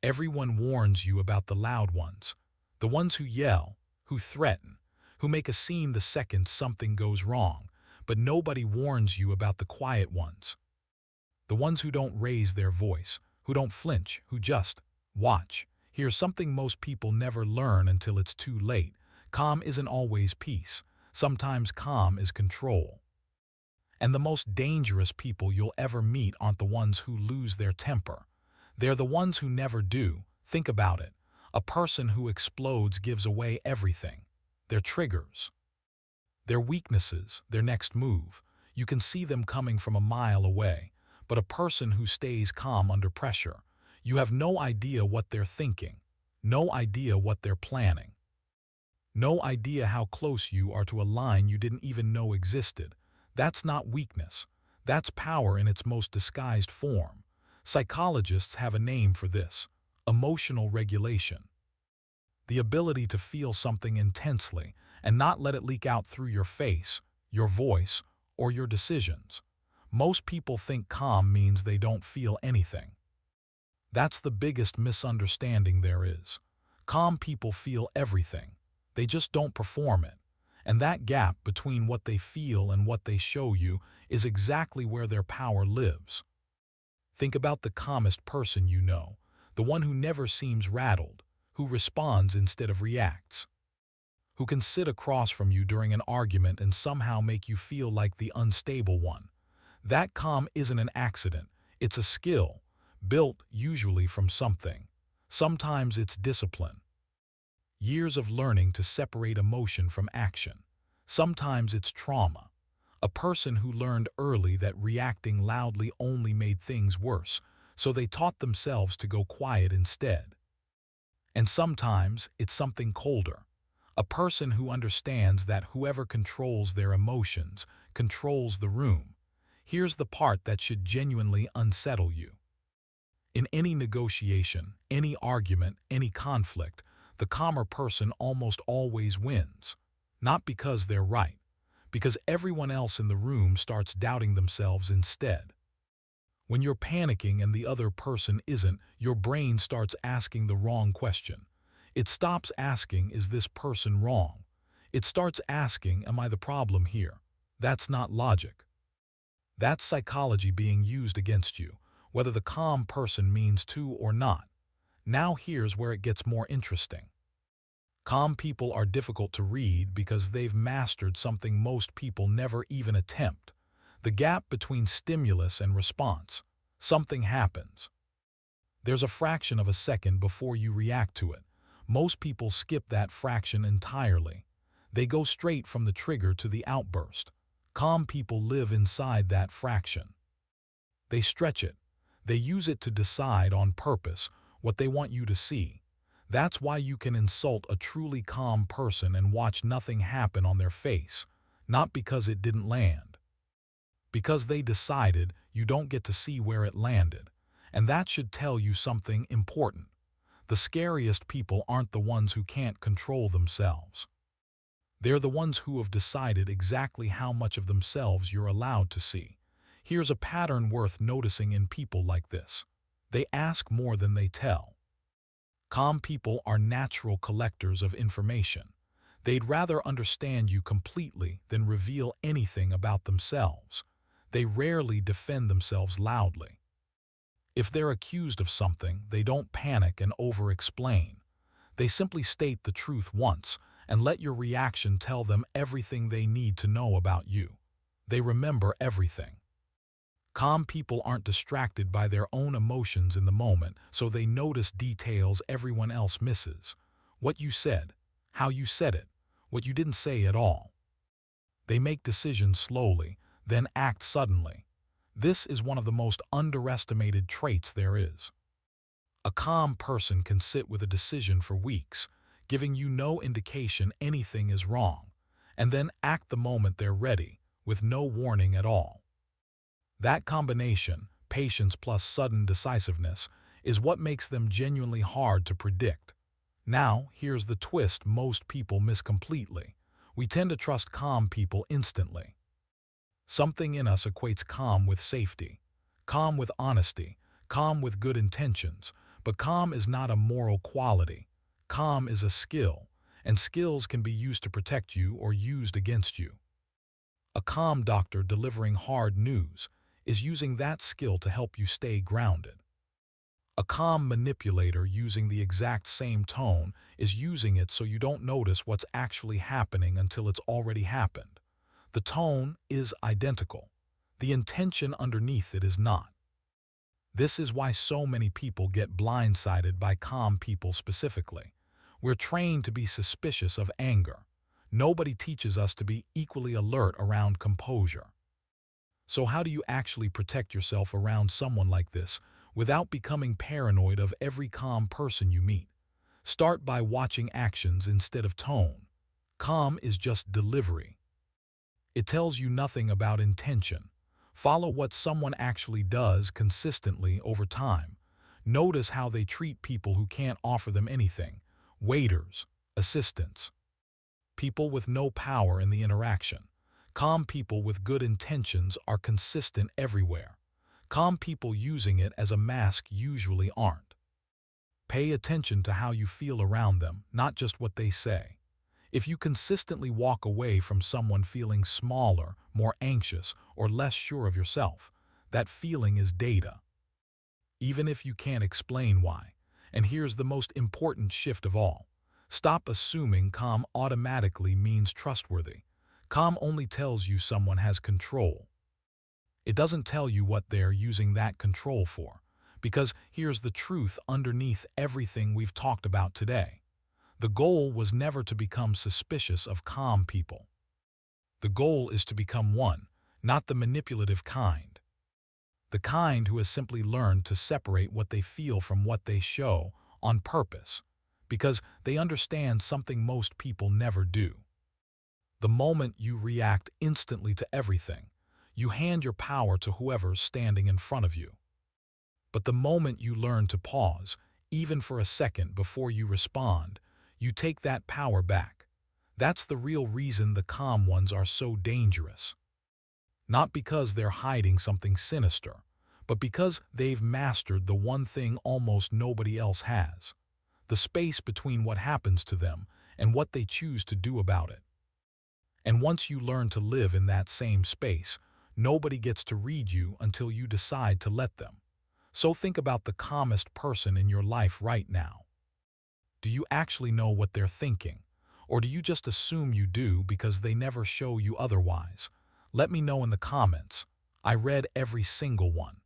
Everyone warns you about the loud ones, the ones who yell, who threaten, who make a scene the second something goes wrong, but nobody warns you about the quiet ones, the ones who don't raise their voice, who don't flinch, who just watch. Here's something most people never learn until it's too late. Calm isn't always peace. Sometimes calm is control. And the most dangerous people you'll ever meet aren't the ones who lose their temper. They're the ones who never do. Think about it. A person who explodes gives away everything. Their triggers, their weaknesses, their next move. You can see them coming from a mile away. But a person who stays calm under pressure, you have no idea what they're thinking, no idea what they're planning, no idea how close you are to a line you didn't even know existed. That's not weakness. That's power in its most disguised form. Psychologists have a name for this: emotional regulation. The ability to feel something intensely and not let it leak out through your face, your voice, or your decisions. Most people think calm means they don't feel anything. That's the biggest misunderstanding there is. Calm people feel everything. They just don't perform it. And that gap between what they feel and what they show you is exactly where their power lives. Think about the calmest person you know, the one who never seems rattled, who responds instead of reacts, who can sit across from you during an argument and somehow make you feel like the unstable one. That calm isn't an accident, it's a skill, built usually from something. Sometimes it's discipline. Years of learning to separate emotion from action. Sometimes it's trauma. A person who learned early that reacting loudly only made things worse, so they taught themselves to go quiet instead. And sometimes it's something colder. A person who understands that whoever controls their emotions controls the room. Here's the part that should genuinely unsettle you. In any negotiation, any argument, any conflict, the calmer person almost always wins. Not because they're right, because everyone else in the room starts doubting themselves instead. When you're panicking and the other person isn't, your brain starts asking the wrong question. It stops asking, is this person wrong? It starts asking, am I the problem here? That's not logic. That's psychology being used against you, whether the calm person means to or not. Now here's where it gets more interesting. Calm people are difficult to read because they've mastered something most people never even attempt: the gap between stimulus and response. Something happens. There's a fraction of a second before you react to it. Most people skip that fraction entirely. They go straight from the trigger to the outburst. Calm people live inside that fraction. They stretch it. They use it to decide on purpose what they want you to see. That's why you can insult a truly calm person and watch nothing happen on their face, not because it didn't land. Because they decided you don't get to see where it landed. And that should tell you something important. The scariest people aren't the ones who can't control themselves. They're the ones who have decided exactly how much of themselves you're allowed to see. Here's a pattern worth noticing in people like this. They ask more than they tell. Calm people are natural collectors of information. They'd rather understand you completely than reveal anything about themselves. They rarely defend themselves loudly. If they're accused of something, they don't panic and over-explain. They simply state the truth once and let your reaction tell them everything they need to know about you. They remember everything. Calm people aren't distracted by their own emotions in the moment, so they notice details everyone else misses. What you said, how you said it, what you didn't say at all. They make decisions slowly, then act suddenly. This is one of the most underestimated traits there is. A calm person can sit with a decision for weeks, giving you no indication anything is wrong, and then act the moment they're ready, with no warning at all. That combination, patience plus sudden decisiveness, is what makes them genuinely hard to predict. Now, here's the twist most people miss completely. We tend to trust calm people instantly. Something in us equates calm with safety, calm with honesty, calm with good intentions, But calm is not a moral quality. Calm is a skill, and skills can be used to protect you or used against you. A calm doctor delivering hard news is using that skill to help you stay grounded. A calm manipulator using the exact same tone is using it so you don't notice what's actually happening until it's already happened. The tone is identical. The intention underneath it is not. This is why so many people get blindsided by calm people specifically. We're trained to be suspicious of anger. Nobody teaches us to be equally alert around composure. So how do you actually protect yourself around someone like this without becoming paranoid of every calm person you meet? Start by watching actions instead of tone. Calm is just delivery. It tells you nothing about intention. Follow what someone actually does consistently over time. Notice how they treat people who can't offer them anything. Waiters, assistants, people with no power in the interaction. Calm people with good intentions are consistent everywhere. Calm people using it as a mask usually aren't. Pay attention to how you feel around them, not just what they say. If you consistently walk away from someone feeling smaller, more anxious, or less sure of yourself, that feeling is data. Even if you can't explain why. And here's the most important shift of all. Stop assuming calm automatically means trustworthy. Calm only tells you someone has control. It doesn't tell you what they're using that control for. Because here's the truth underneath everything we've talked about today. The goal was never to become suspicious of calm people. The goal is to become one, not the manipulative kind. The kind who has simply learned to separate what they feel from what they show on purpose, because they understand something most people never do. The moment you react instantly to everything, you hand your power to whoever's standing in front of you. But the moment you learn to pause, even for a second before you respond, you take that power back. That's the real reason the calm ones are so dangerous. Not because they're hiding something sinister, but because they've mastered the one thing almost nobody else has: the space between what happens to them and what they choose to do about it. And once you learn to live in that same space, nobody gets to read you until you decide to let them. So think about the calmest person in your life right now. Do you actually know what they're thinking? Or do you just assume you do because they never show you otherwise? Let me know in the comments. I read every single one.